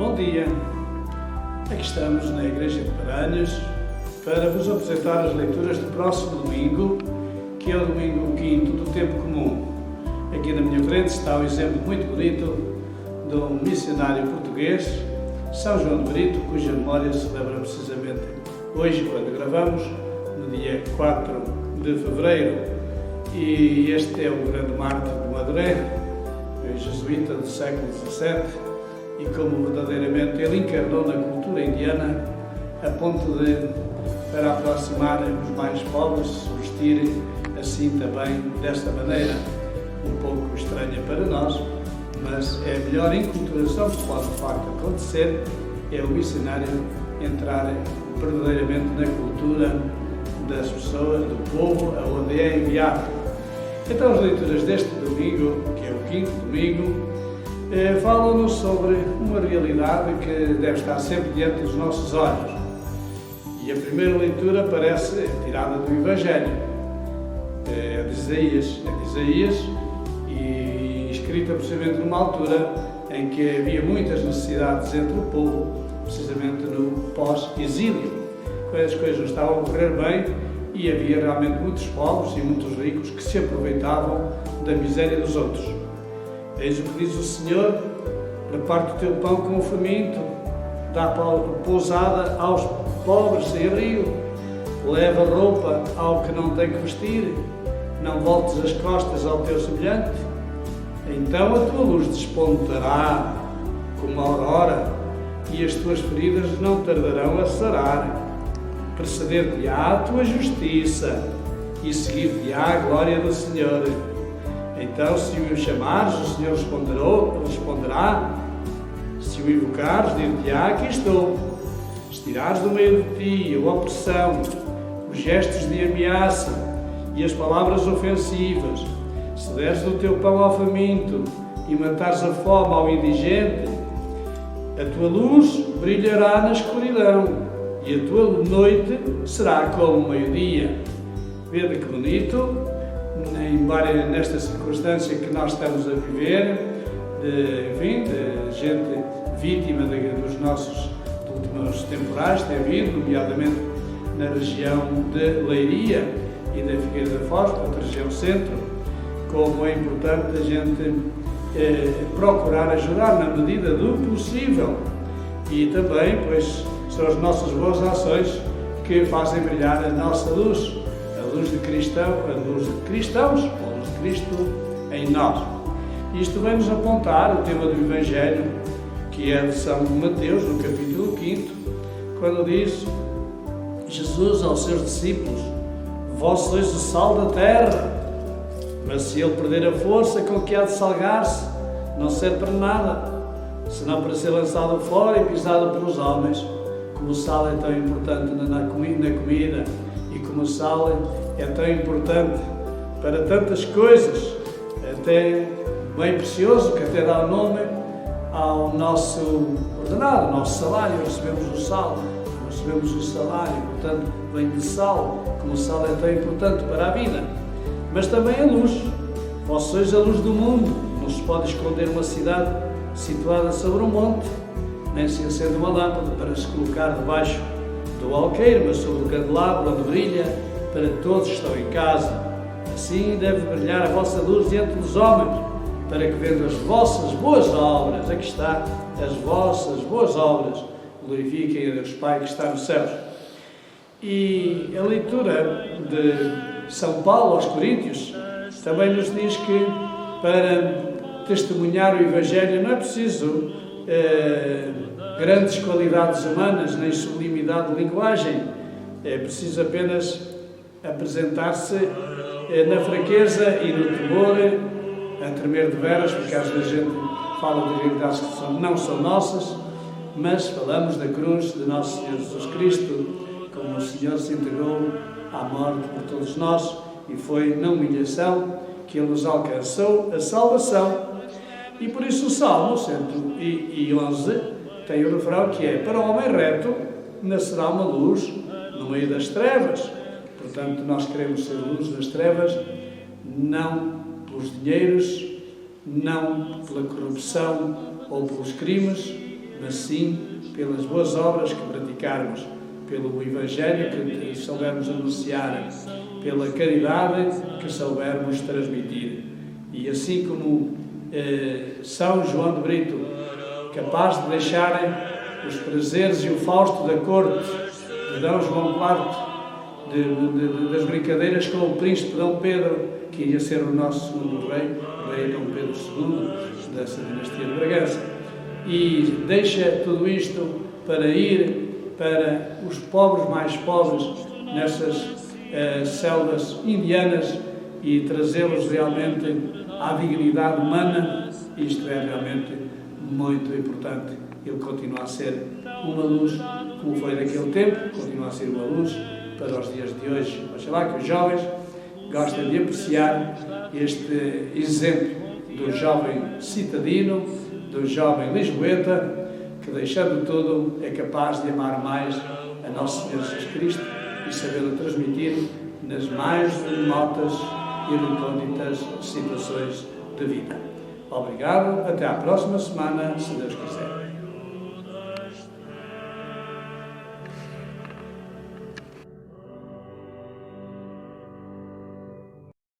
Bom dia, aqui estamos na Igreja de Paranhos para vos apresentar as leituras do próximo domingo, que é o domingo 5º do Tempo Comum. Aqui na minha frente está um exemplo muito bonito de um missionário português, São João de Brito, cuja memória se celebra precisamente hoje, quando gravamos, no dia 4 de fevereiro. E este é o grande mártir de Maduré, jesuíta do século XVII, e como verdadeiramente ele encarnou na cultura indiana a ponto de, para aproximar os mais pobres, se vestir assim também, desta maneira, um pouco estranha para nós, mas é a melhor enculturação que pode de facto acontecer, é o missionário entrar verdadeiramente na cultura das pessoas, do povo, aonde é enviado. Então as leituras deste domingo, que é o 5º domingo, falam-nos sobre uma realidade que deve estar sempre diante dos nossos olhos. E a primeira leitura parece tirada do Evangelho. É de Isaías, e escrita precisamente numa altura em que havia muitas necessidades entre o povo, precisamente no pós-exílio, quando as coisas não estavam a correr bem e havia realmente muitos pobres e muitos ricos que se aproveitavam da miséria dos outros. Eis o que diz o Senhor: reparte o teu pão com o faminto, dá pousada aos pobres sem abrigo, leva roupa ao que não tem que vestir, não voltes as costas ao teu semelhante. Então a tua luz despontará como a aurora, e as tuas feridas não tardarão a sarar. Preceder-te-á a tua justiça, e seguir-te-á a glória do Senhor. Então, se o chamares, o Senhor responderá. Se o invocares, dir-te-á: aqui estou. Se tirares do meio de ti a opressão, os gestos de ameaça e as palavras ofensivas, se deres o teu pão ao faminto e matares a fome ao indigente, a tua luz brilhará na escuridão e a tua noite será como o meio-dia. Vede que bonito, embora nesta circunstância que nós estamos a viver, de gente vítima dos nossos últimos temporais, tem havido, nomeadamente na região de Leiria e da Figueira da Foz, outra região centro, como é importante a gente procurar ajudar na medida do possível. E também, pois, são as nossas boas ações que fazem brilhar a nossa luz, a luz de cristão, a luz de cristãos, a luz de Cristo em nós. Isto vem-nos apontar o tema do Evangelho, que é de São Mateus, no capítulo 5, quando diz Jesus aos seus discípulos: vós sois o sal da terra, mas se ele perder a força com que há de salgar-se, não serve para nada, senão para ser lançado fora e pisado pelos homens. Como o sal é tão importante na comida, e como o sal é tão importante para tantas coisas, até bem precioso, que até dá o nome ao nosso ordenado, ao nosso salário. Recebemos o sal, recebemos o salário, portanto vem de sal, como o sal é tão importante para a vida. Mas também a luz. Vós sois a luz do mundo. Não se pode esconder uma cidade situada sobre um monte, nem se acende uma lâmpada para se colocar debaixo do alqueire, mas sobre o candelabro onde brilha para todos que estão em casa. Assim deve brilhar a vossa luz diante dos homens, para que vendo as vossas boas obras, aqui está, as vossas boas obras, glorifiquem a Deus Pai que está nos céus. E a leitura de São Paulo aos Coríntios também nos diz que para testemunhar o Evangelho não é preciso grandes qualidades humanas, nem sublimidade de linguagem. É preciso apenas apresentar-se na fraqueza e no temor, a tremer de veras, porque às vezes a gente fala de realidades que não são nossas, mas falamos da cruz de nosso Senhor Jesus Cristo, como o Senhor se entregou à morte por todos nós, e foi na humilhação que Ele nos alcançou a salvação. E por isso o Salmo 111 tem o refrão que é: para o homem reto nascerá uma luz no meio das trevas. Portanto, nós queremos ser luz das trevas, não pelos dinheiros, não pela corrupção ou pelos crimes, mas sim pelas boas obras que praticarmos, pelo Evangelho que soubermos anunciar, pela caridade que soubermos transmitir. E assim como São João de Brito, capaz de deixarem os prazeres e o fausto da corte de D. João IV, das brincadeiras com o príncipe D. Pedro, que ia ser o nosso segundo rei, o rei D. Pedro II, dessa dinastia de Bragança, e deixa tudo isto para ir para os pobres mais pobres nessas selvas indianas e trazê-los realmente à dignidade humana. Isto é realmente muito importante. Ele continua a ser uma luz, como foi naquele tempo, continua a ser uma luz para os dias de hoje. Oxalá que os jovens gostem de apreciar este exemplo do jovem citadino, do jovem lisboeta, que deixando tudo é capaz de amar mais a Nosso Senhor Jesus Cristo e sabê-lo transmitir nas mais remotas e recônditas situações de vida. Obrigado, até à próxima semana, se Deus quiser.